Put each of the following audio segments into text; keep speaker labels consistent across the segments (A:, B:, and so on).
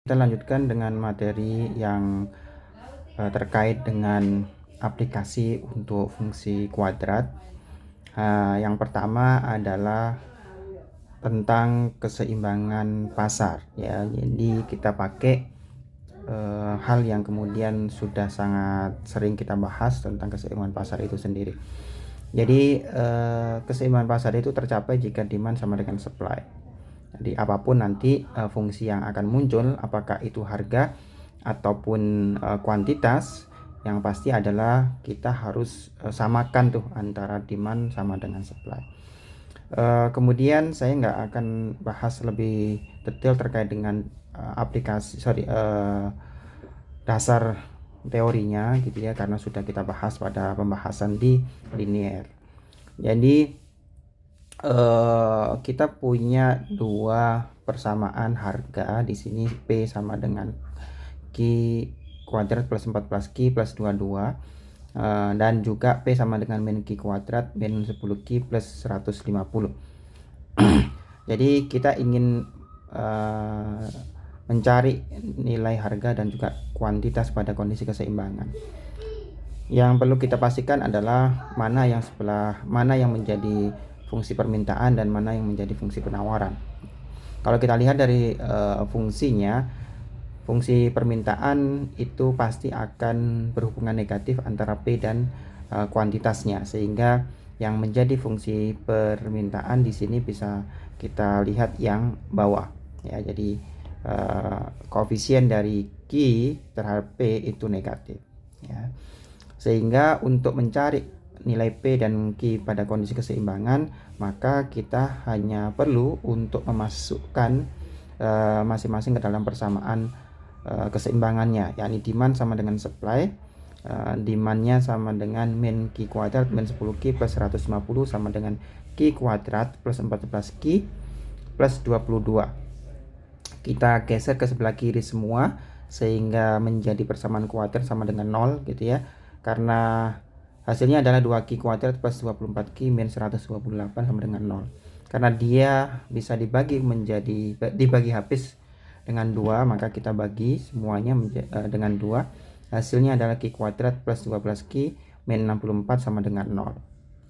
A: Kita lanjutkan dengan materi yang terkait dengan aplikasi untuk fungsi kuadrat. Yang pertama adalah tentang keseimbangan pasar ya. Jadi kita pakai hal yang kemudian sudah sangat sering kita bahas tentang keseimbangan pasar itu sendiri. Jadi keseimbangan pasar itu tercapai jika demand sama dengan supply. Jadi apapun nanti fungsi yang akan muncul, apakah itu harga ataupun kuantitas, yang pasti adalah kita harus samakan tuh antara demand sama dengan supply. Kemudian saya nggak akan bahas lebih detail terkait dengan dasar teorinya gitu ya, karena sudah kita bahas pada pembahasan di linear. Jadi kita punya dua persamaan harga di sini, P sama dengan Q kuadrat plus 14 Q plus 22, dan juga P sama dengan min Q kuadrat min 10 Q plus 150. Jadi kita ingin mencari nilai harga dan juga kuantitas pada kondisi keseimbangan. Yang perlu kita pastikan adalah mana yang menjadi fungsi permintaan dan mana yang menjadi fungsi penawaran. Kalau kita lihat dari fungsinya, fungsi permintaan itu pasti akan berhubungan negatif antara P dan kuantitasnya, sehingga yang menjadi fungsi permintaan di sini bisa kita lihat yang bawah ya. Jadi koefisien dari Q terhadap P itu negatif ya. Sehingga untuk mencari nilai P dan Q pada kondisi keseimbangan, maka kita hanya perlu untuk memasukkan masing-masing ke dalam persamaan keseimbangannya, yakni demand sama dengan supply. Demandnya sama dengan min Q kuadrat min 10 Q plus 150 sama dengan Q kuadrat plus 14 Q plus 22. Kita geser ke sebelah kiri semua sehingga menjadi persamaan kuadrat sama dengan 0 gitu ya. Karena hasilnya adalah 2Q kuadrat plus 24Q min 128 sama dengan 0. Karena dia bisa dibagi habis dengan 2, maka kita bagi semuanya dengan 2. Hasilnya adalah Q kuadrat plus 12Q min 64 sama dengan 0.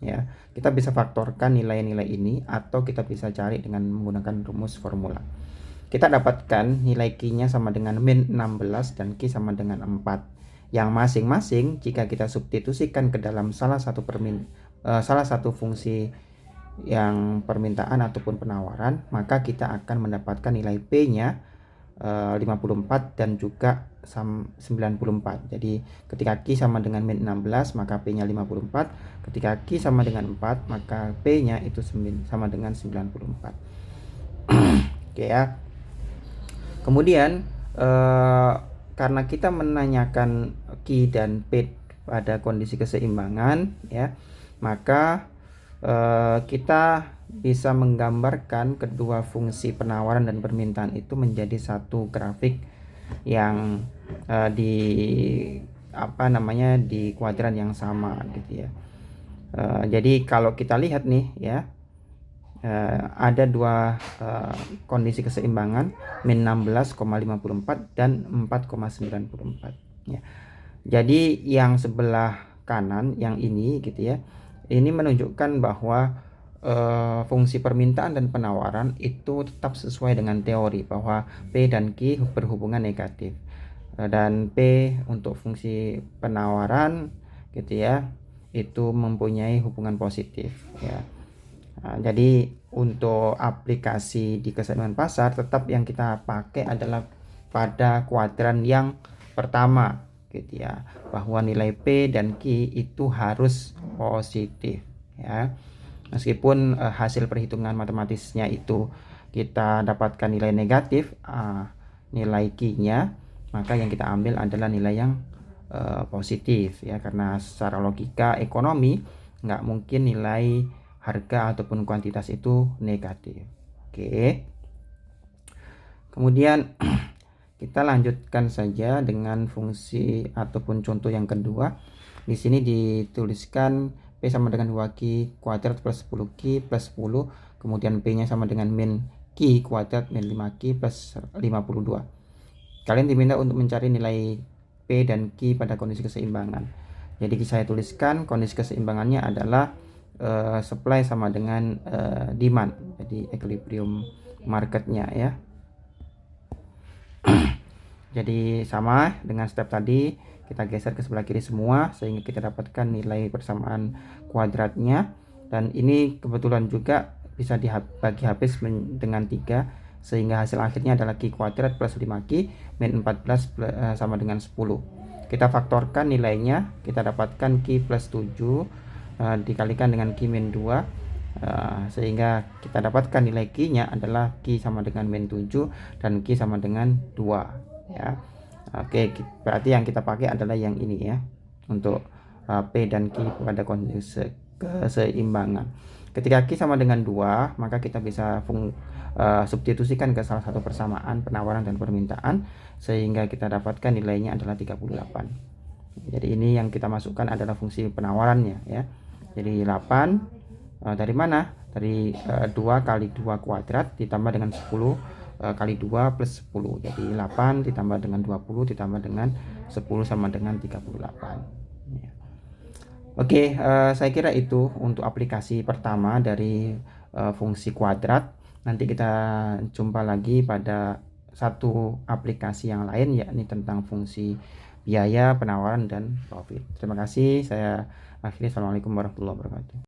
A: Ya, kita bisa faktorkan nilai-nilai ini atau kita bisa cari dengan menggunakan rumus formula. Kita dapatkan nilai Q-nya sama dengan min 16 dan Q sama dengan 4. Yang masing-masing jika kita substitusikan ke dalam salah satu fungsi yang permintaan ataupun penawaran, maka kita akan mendapatkan nilai P-nya 54 dan juga 94. Jadi ketika Q sama dengan min 16 maka P-nya 54, ketika Q sama dengan 4 maka P-nya itu sama dengan 94. Oke ya. Kemudian karena kita menanyakan Q dan P pada kondisi keseimbangan ya, maka kita bisa menggambarkan kedua fungsi penawaran dan permintaan itu menjadi satu grafik yang di kuadran yang sama gitu ya. Jadi kalau kita lihat nih ya, ada dua kondisi keseimbangan, min 16,54 dan 4,94 ya. Jadi yang sebelah kanan yang ini gitu ya, ini menunjukkan bahwa fungsi permintaan dan penawaran itu tetap sesuai dengan teori bahwa P dan Q berhubungan negatif, dan P untuk fungsi penawaran gitu ya itu mempunyai hubungan positif ya. Jadi untuk aplikasi di keseimbangan pasar tetap yang kita pakai adalah pada kuadran yang pertama gitu ya, bahwa nilai P dan Q itu harus positif ya. Meskipun hasil perhitungan matematisnya itu kita dapatkan nilai negatif, nilai Q-nya, maka yang kita ambil adalah nilai yang positif ya, karena secara logika ekonomi nggak mungkin nilai harga ataupun kuantitas itu negatif. Oke. Kemudian kita lanjutkan saja dengan fungsi ataupun contoh yang kedua. Di sini dituliskan P sama dengan 2Q kuadrat plus 10Q plus 10, kemudian P-nya sama dengan min Q kuadrat min 5Q plus 52. kalian diminta untuk mencari nilai P dan Q pada kondisi keseimbangan. Jadi saya tuliskan kondisi keseimbangannya adalah supply sama dengan demand, jadi equilibrium marketnya ya. Jadi sama dengan step tadi, kita geser ke sebelah kiri semua sehingga kita dapatkan nilai persamaan kuadratnya, dan ini kebetulan juga bisa dibagi habis dengan 3 sehingga hasil akhirnya adalah Q kuadrat plus 5Q min 14 sama dengan 10. Kita faktorkan nilainya, kita dapatkan Q plus 7 dikalikan dengan Q min 2 sehingga kita dapatkan nilai Q nya adalah Q sama dengan min 7 dan Q sama dengan 2 ya. Oke, berarti yang kita pakai adalah yang ini ya untuk P dan Q pada kondisi keseimbangan. Ketika Q sama dengan 2, maka kita bisa substitusikan ke salah satu persamaan penawaran dan permintaan sehingga kita dapatkan nilainya adalah 38. Jadi ini yang kita masukkan adalah fungsi penawarannya ya. Jadi 8 dari mana? Dari 2 kali 2 kuadrat ditambah dengan 10 kali 2 plus 10. Jadi 8 ditambah dengan 20 ditambah dengan 10 sama dengan 38 ya. Oke, saya kira itu untuk aplikasi pertama dari fungsi kuadrat. Nanti kita jumpa lagi pada satu aplikasi yang lain, yakni tentang fungsi biaya, penawaran, dan profit. Terima kasih. Saya akhiri. Assalamualaikum warahmatullahi wabarakatuh.